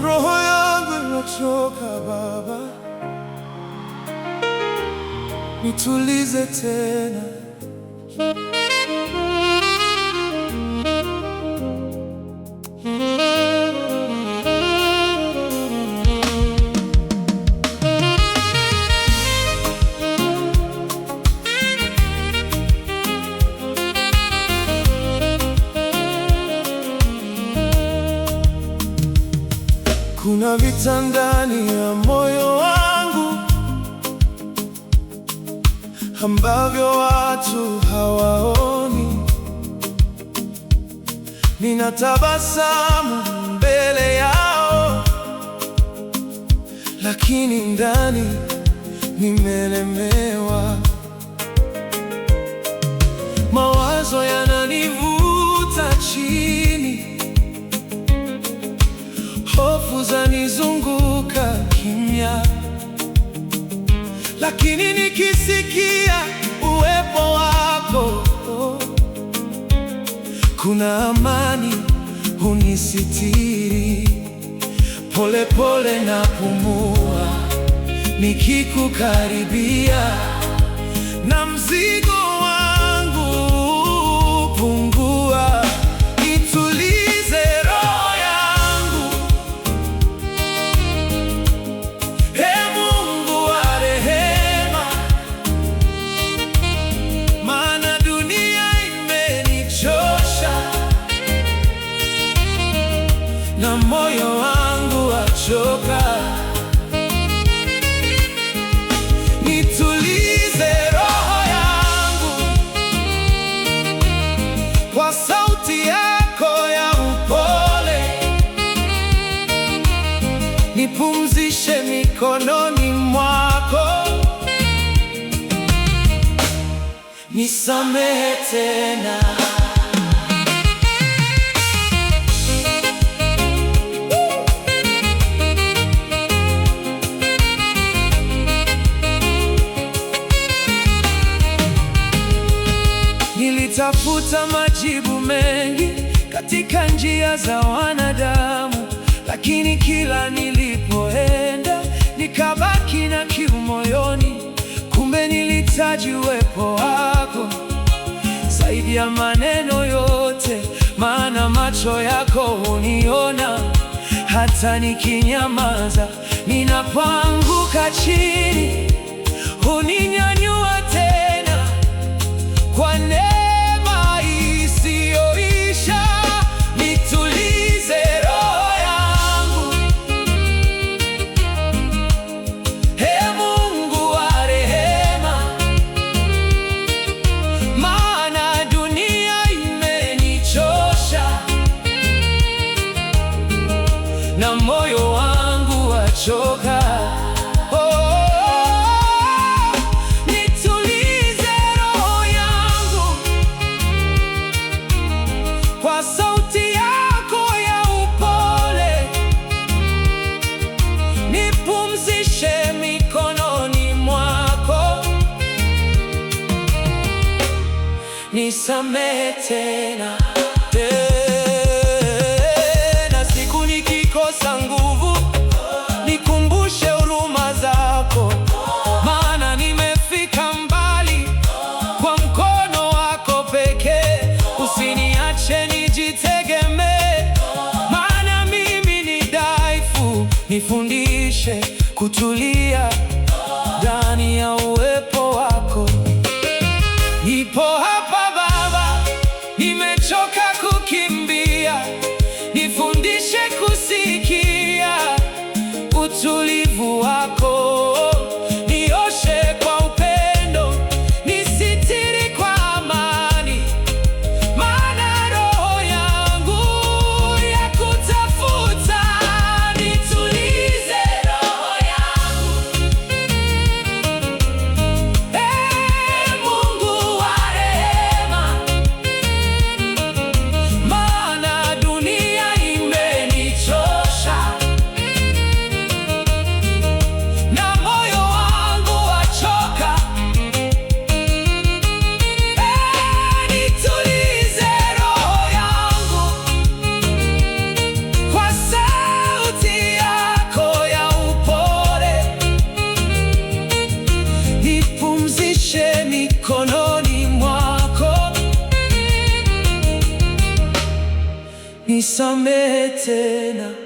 Roho yangu imechoka Baba, nitulize tena. Kuna vita ndani ya moyo wangu ambavyo watu hawaoni. Ninatabasamu mbele yao, lakini ndani nimelemewa. Mawazo yananivuta chini, hofu zanizunguka kimya, lakini nikisikia uwepo wako, kuna amani hunisitiri. Pole pole napumua nikikukaribia, na mzigo wangu pungua. Nitulize roho yangu, Ee Mungu wa rehema, maana dunia imenichosha na moyo wangu wachoka. Nitulize roho yangu kwa sauti yako ya upole, nipumzishe mikononi mwako, nisamehe tena. Nilitafuta majibu mengi katika njia za wanadamu, lakini kila nilipoenda nikabaki na kiu moyoni. Kumbe nilihitaji uwepo wako zaidi ya maneno yote, maana macho yako huniona hata nikinyamaza. Ninapoanguka chini huninyanyua tena kwa neema isiyoisha. Nitulize roho yangu, Ee Mungu wa rehema, maana dunia imenichosha na moyo wangu wachoka. Kwa sauti yako ya upole, nipumzishe mikononi mwako, nisamehe tena. Siku nikikosa nguvu, nikumbushe huruma zako, maana nimefika mbali kwa mkono wako pekee. Usiniache nijitegemee, maana mimi ni dhaifu. Nifundishe kutulia ndani ya uwepo wako. Nipo hapa Baba, nimechoka kukimbia. Nifundishe kusikia utulivu wako. Nioshe kwa upendo, nisitiri kwa amani, maana roho yangu yakutafuta. Nitulize roho yangu, nisamehe tena.